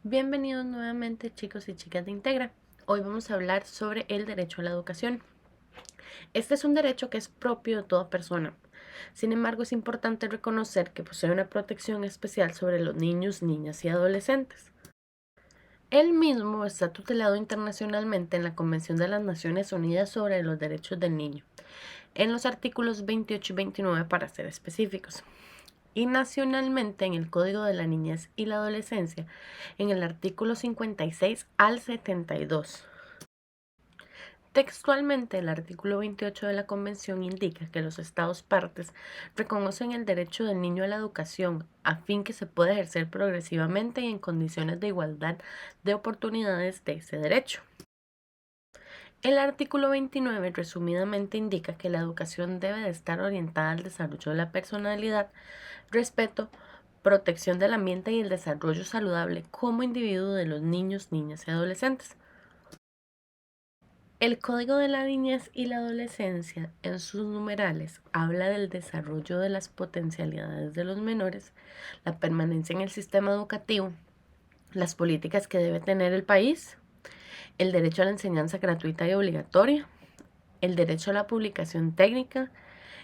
Bienvenidos nuevamente chicos y chicas de Integra. Hoy vamos a hablar sobre el derecho a la educación. Este es un derecho que es propio de toda persona. Sin embargo, es importante reconocer que posee una protección especial sobre los niños, niñas y adolescentes. El mismo está tutelado internacionalmente en la Convención de las Naciones Unidas sobre los Derechos del Niño, en los artículos 28 y 29 para ser específicos, y nacionalmente en el Código de la Niñez y la Adolescencia, en el artículo 56 al 72. Textualmente, el artículo 28 de la Convención indica que los Estados partes reconocen el derecho del niño a la educación a fin que se pueda ejercer progresivamente y en condiciones de igualdad de oportunidades de ese derecho. El artículo 29 resumidamente indica que la educación debe de estar orientada al desarrollo de la personalidad, respeto, protección del ambiente y el desarrollo saludable como individuo de los niños, niñas y adolescentes. El Código de la Niñez y la Adolescencia, en sus numerales, habla del desarrollo de las potencialidades de los menores, la permanencia en el sistema educativo, las políticas que debe tener el país, el derecho a la enseñanza gratuita y obligatoria, el derecho a la publicación técnica,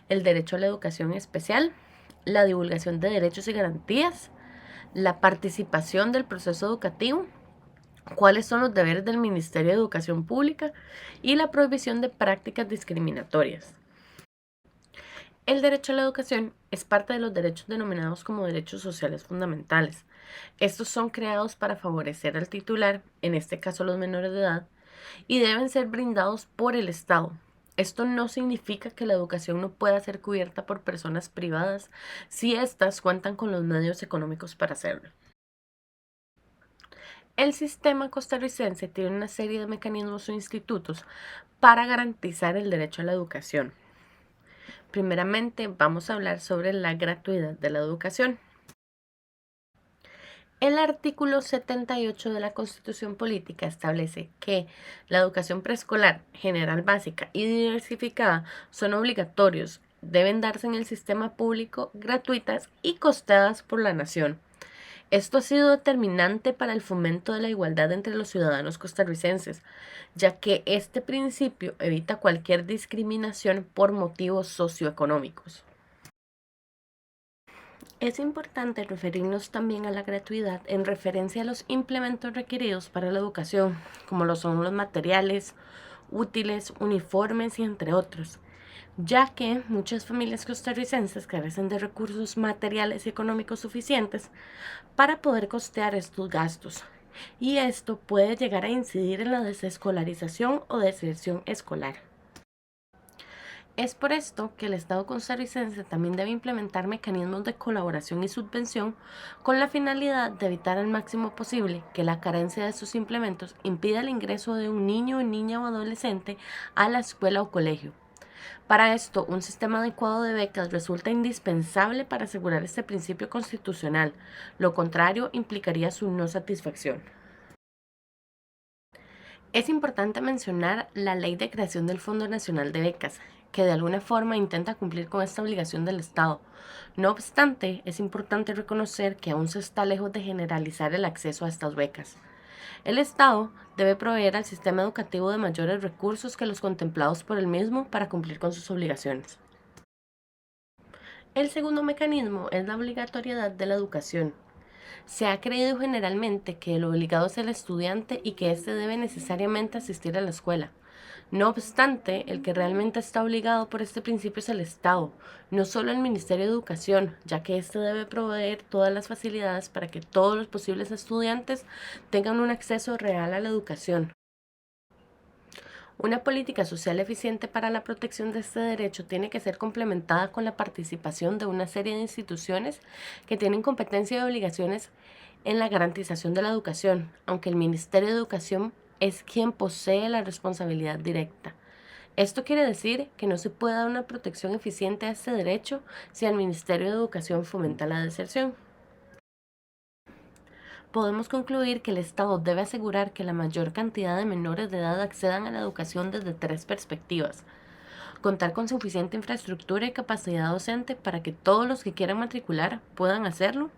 el derecho a la educación especial, la divulgación de derechos y garantías, la participación del proceso educativo, cuáles son los deberes del Ministerio de Educación Pública y la prohibición de prácticas discriminatorias. El derecho a la educación es parte de los derechos denominados como derechos sociales fundamentales. Estos son creados para favorecer al titular, en este caso los menores de edad, y deben ser brindados por el Estado. Esto no significa que la educación no pueda ser cubierta por personas privadas si éstas cuentan con los medios económicos para hacerlo. El sistema costarricense tiene una serie de mecanismos o institutos para garantizar el derecho a la educación. Primeramente, vamos a hablar sobre la gratuidad de la educación. El artículo 78 de la Constitución Política establece que la educación preescolar, general básica y diversificada son obligatorios, deben darse en el sistema público, gratuitas y costeadas por la nación. Esto ha sido determinante para el fomento de la igualdad entre los ciudadanos costarricenses, ya que este principio evita cualquier discriminación por motivos socioeconómicos. Es importante referirnos también a la gratuidad en referencia a los implementos requeridos para la educación, como lo son los materiales, útiles, uniformes y entre otros, ya que muchas familias costarricenses carecen de recursos materiales y económicos suficientes para poder costear estos gastos, y esto puede llegar a incidir en la desescolarización o deserción escolar. Es por esto que el Estado costarricense también debe implementar mecanismos de colaboración y subvención con la finalidad de evitar al máximo posible que la carencia de estos implementos impida el ingreso de un niño, niña o adolescente a la escuela o colegio. Para esto, un sistema adecuado de becas resulta indispensable para asegurar este principio constitucional. Lo contrario implicaría su no satisfacción. Es importante mencionar la Ley de Creación del Fondo Nacional de Becas, que de alguna forma intenta cumplir con esta obligación del Estado. No obstante, es importante reconocer que aún se está lejos de generalizar el acceso a estas becas. El Estado debe proveer al sistema educativo de mayores recursos que los contemplados por el mismo para cumplir con sus obligaciones. El segundo mecanismo es la obligatoriedad de la educación. Se ha creído generalmente que el obligado es el estudiante y que éste debe necesariamente asistir a la escuela. No obstante, el que realmente está obligado por este principio es el Estado, no solo el Ministerio de Educación, ya que éste debe proveer todas las facilidades para que todos los posibles estudiantes tengan un acceso real a la educación. Una política social eficiente para la protección de este derecho tiene que ser complementada con la participación de una serie de instituciones que tienen competencia y obligaciones en la garantización de la educación, aunque el Ministerio de Educación es quien posee la responsabilidad directa. Esto quiere decir que no se puede dar una protección eficiente a este derecho si el Ministerio de Educación fomenta la deserción. Podemos concluir que el Estado debe asegurar que la mayor cantidad de menores de edad accedan a la educación desde tres perspectivas: contar con suficiente infraestructura y capacidad docente para que todos los que quieran matricular puedan hacerlo,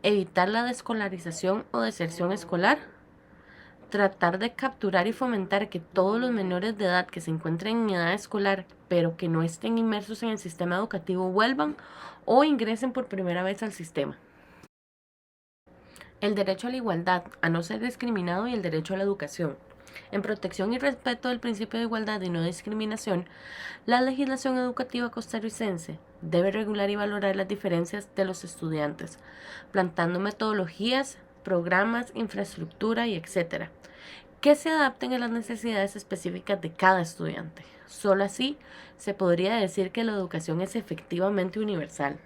evitar la desescolarización o deserción escolar, tratar de capturar y fomentar que todos los menores de edad que se encuentren en edad escolar pero que no estén inmersos en el sistema educativo vuelvan o ingresen por primera vez al sistema. El derecho a la igualdad, a no ser discriminado, y el derecho a la educación. En protección y respeto del principio de igualdad y no discriminación, la legislación educativa costarricense debe regular y valorar las diferencias de los estudiantes, plantando metodologías, programas, infraestructura y etcétera, que se adapten a las necesidades específicas de cada estudiante. Solo así se podría decir que la educación es efectivamente universal.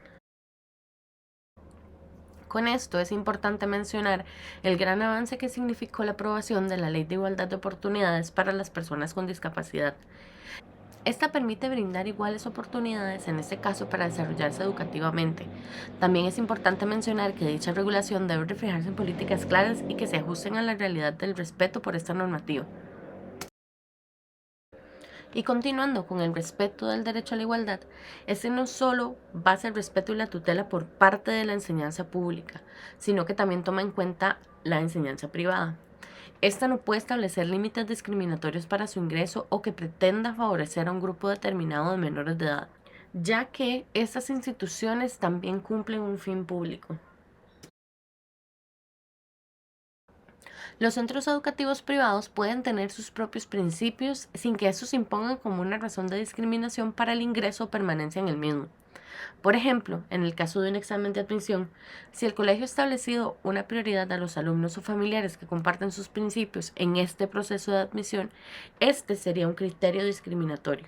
Con esto es importante mencionar el gran avance que significó la aprobación de la Ley de Igualdad de Oportunidades para las personas con discapacidad. Esta permite brindar iguales oportunidades, en este caso para desarrollarse educativamente. También es importante mencionar que dicha regulación debe reflejarse en políticas claras y que se ajusten a la realidad del respeto por esta normativa. Y continuando con el respeto del derecho a la igualdad, este no solo basa el respeto y la tutela por parte de la enseñanza pública, sino que también toma en cuenta la enseñanza privada. Esta no puede establecer límites discriminatorios para su ingreso o que pretenda favorecer a un grupo determinado de menores de edad, ya que estas instituciones también cumplen un fin público. Los centros educativos privados pueden tener sus propios principios sin que estos se impongan como una razón de discriminación para el ingreso o permanencia en el mismo. Por ejemplo, en el caso de un examen de admisión, si el colegio ha establecido una prioridad a los alumnos o familiares que comparten sus principios en este proceso de admisión, este sería un criterio discriminatorio.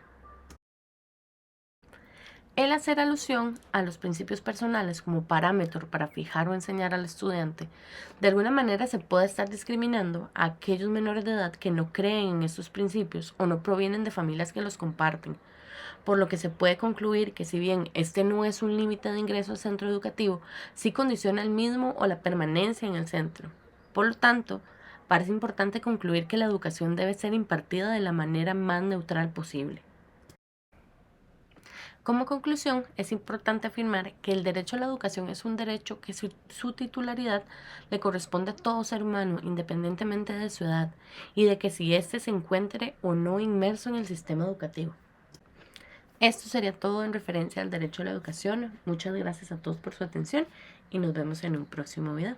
El hacer alusión a los principios personales como parámetro para fijar o enseñar al estudiante, de alguna manera se puede estar discriminando a aquellos menores de edad que no creen en estos principios o no provienen de familias que los comparten, por lo que se puede concluir que si bien este no es un límite de ingreso al centro educativo, sí condiciona el mismo o la permanencia en el centro. Por lo tanto, parece importante concluir que la educación debe ser impartida de la manera más neutral posible. Como conclusión, es importante afirmar que el derecho a la educación es un derecho que su titularidad le corresponde a todo ser humano, independientemente de su edad, y de que si éste se encuentre o no inmerso en el sistema educativo. Esto sería todo en referencia al derecho a la educación. Muchas gracias a todos por su atención y nos vemos en un próximo video.